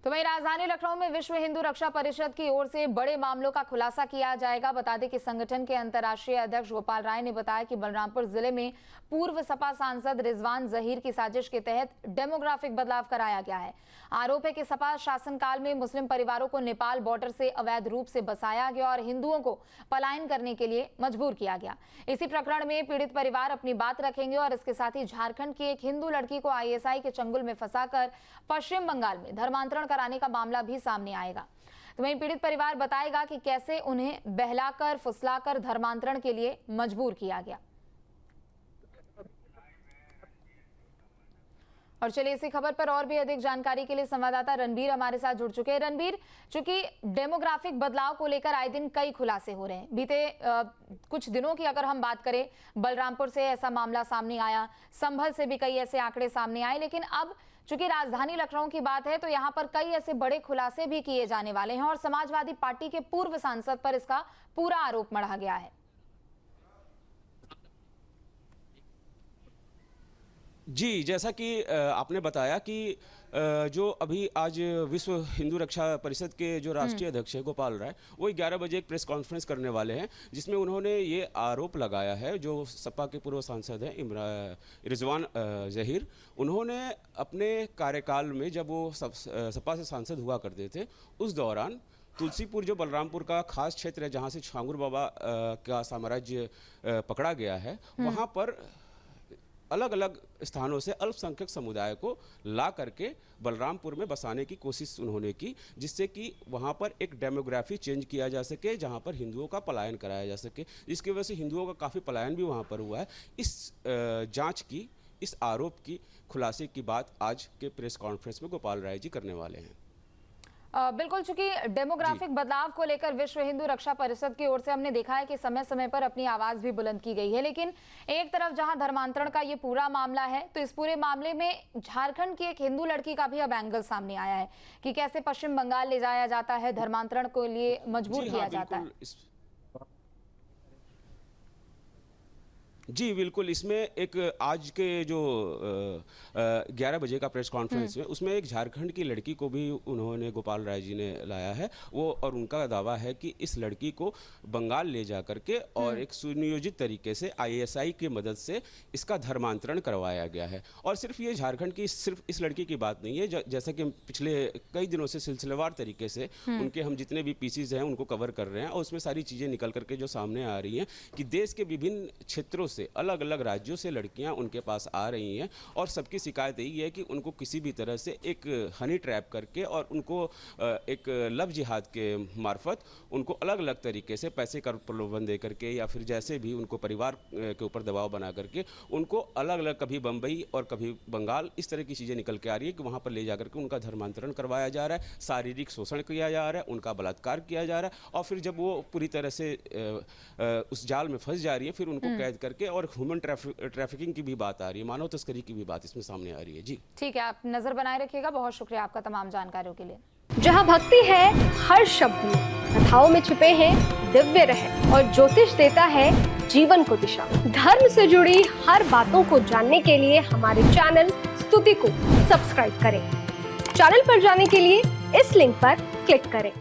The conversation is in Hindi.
तो वहीं राजधानी लखनऊ में विश्व हिंदू रक्षा परिषद की ओर से बड़े मामलों का खुलासा किया जाएगा। बता दें कि संगठन के अंतर्राष्ट्रीय अध्यक्ष गोपाल राय ने बताया कि बलरामपुर जिले में पूर्व सपा सांसद रिजवान जहीर की साजिश के तहत डेमोग्राफिक बदलाव कराया गया है। आरोप है कि सपा शासनकाल में मुस्लिम परिवारों को नेपाल बॉर्डर से अवैध रूप से बसाया गया और हिंदुओं को पलायन करने के लिए मजबूर किया गया। इसी प्रकरण में पीड़ित परिवार अपनी बात रखेंगे और इसके साथ ही झारखंड की एक हिंदू लड़की को आईएसआई के चंगुल में फंसाकर पश्चिम बंगाल में धर्मांतरण कराने का मामला भी सामने आएगा। तो वहीं पीड़ित परिवार बताएगा कि कैसे उन्हें बहलाकर फुसलाकर धर्मांतरण के लिए मजबूर किया गया। और चलिए इसी खबर पर और भी अधिक जानकारी के लिए संवाददाता रणबीर हमारे साथ जुड़ चुके हैं। रणबीर, चूंकि डेमोग्राफिक बदलाव को लेकर आए दिन कई खुलासे हो रहे हैं, बीते कुछ दिनों की अगर हम बात करें, बलरामपुर से ऐसा मामला सामने आया, संभल से भी कई ऐसे आंकड़े सामने आए, लेकिन अब चूंकि राजधानी लखनऊ की बात है तो यहाँ पर कई ऐसे बड़े खुलासे भी किए जाने वाले हैं और समाजवादी पार्टी के पूर्व सांसद पर इसका पूरा आरोप मढ़ा गया है। जी, जैसा कि आपने बताया कि जो अभी आज विश्व हिंदू रक्षा परिषद के जो राष्ट्रीय अध्यक्ष है गोपाल राय, वो 11 बजे एक प्रेस कॉन्फ्रेंस करने वाले हैं, जिसमें उन्होंने ये आरोप लगाया है, जो सपा के पूर्व सांसद हैं रिजवान जहीर, उन्होंने अपने कार्यकाल में जब वो सपा से सांसद हुआ करते थे, उस दौरान तुलसीपुर जो बलरामपुर का खास क्षेत्र है जहाँ से छांगुर बाबा का साम्राज्य पकड़ा गया है, वहाँ पर अलग अलग स्थानों से अल्पसंख्यक समुदाय को ला करके बलरामपुर में बसाने की कोशिश उन्होंने की, जिससे कि वहाँ पर एक डेमोग्राफी चेंज किया जा सके, जहाँ पर हिंदुओं का पलायन कराया जा सके, जिसकी वजह से हिंदुओं का काफ़ी पलायन भी वहाँ पर हुआ है। इस जांच की, इस आरोप की खुलासे की बात आज के प्रेस कॉन्फ्रेंस में गोपाल राय जी करने वाले हैं। बिल्कुल, चूंकि डेमोग्राफिक बदलाव को लेकर विश्व हिंदू रक्षा परिषद की ओर से हमने देखा है कि समय समय पर अपनी आवाज भी बुलंद की गई है, लेकिन एक तरफ जहां धर्मांतरण का ये पूरा मामला है, तो इस पूरे मामले में झारखंड की एक हिंदू लड़की का भी अब एंगल सामने आया है कि कैसे पश्चिम बंगाल ले जाया जाता है, धर्मांतरण के लिए मजबूर किया जाता है। जी बिल्कुल, इसमें एक आज के जो 11 बजे का प्रेस कॉन्फ्रेंस में, उसमें एक झारखंड की लड़की को भी उन्होंने गोपाल राय जी ने लाया है, वो और उनका दावा है कि इस लड़की को बंगाल ले जा करके और एक सुनियोजित तरीके से आईएसआई की मदद से इसका धर्मांतरण करवाया गया है। और सिर्फ ये झारखंड की सिर्फ इस लड़की की बात नहीं है, जैसा कि पिछले कई दिनों से सिलसिलेवार तरीके से उनके हम जितने भी पीसीज हैं उनको कवर कर रहे हैं, और उसमें सारी चीज़ें निकल करके जो सामने आ रही हैं कि देश के विभिन्न क्षेत्रों से अलग अलग राज्यों से लड़कियां उनके पास आ रही हैं, और सबकी शिकायत यही है कि उनको किसी भी तरह से एक हनी ट्रैप करके और उनको एक लव जिहाद के मार्फत उनको अलग अलग तरीके से पैसे का प्रलोभन दे करके या फिर जैसे भी उनको परिवार के ऊपर दबाव बना करके उनको अलग अलग, कभी बम्बई और कभी बंगाल, इस तरह की चीज़ें निकल के आ रही है कि वहाँ पर ले जा करके उनका धर्मांतरण करवाया जा रहा है, शारीरिक शोषण किया जा रहा है, उनका बलात्कार किया जा रहा है, और फिर जब वो पूरी तरह से उस जाल में फंस जा रही है, फिर उनको कैद करके, और ह्यूमन ट्रैफिकिंग की भी बात आ ररी है, मानव तस्करी की भी बात इसमें सामने आ रही है। जी ठीक है, आप नजर बनाए रखिएगा। बहुत शुक्रिया आपका तमाम जानकारियों के लिए। जहाँ भक्ति है हर शब्द में, कथाओं में छुपे हैं दिव्य रहस्य, और ज्योतिष देता है जीवन को दिशा। धर्म से जुड़ी हर बातों को जानने के लिए हमारे चैनल स्तुति को सब्सक्राइब करें। चैनल पर जाने के लिए इस लिंक पर क्लिक करें।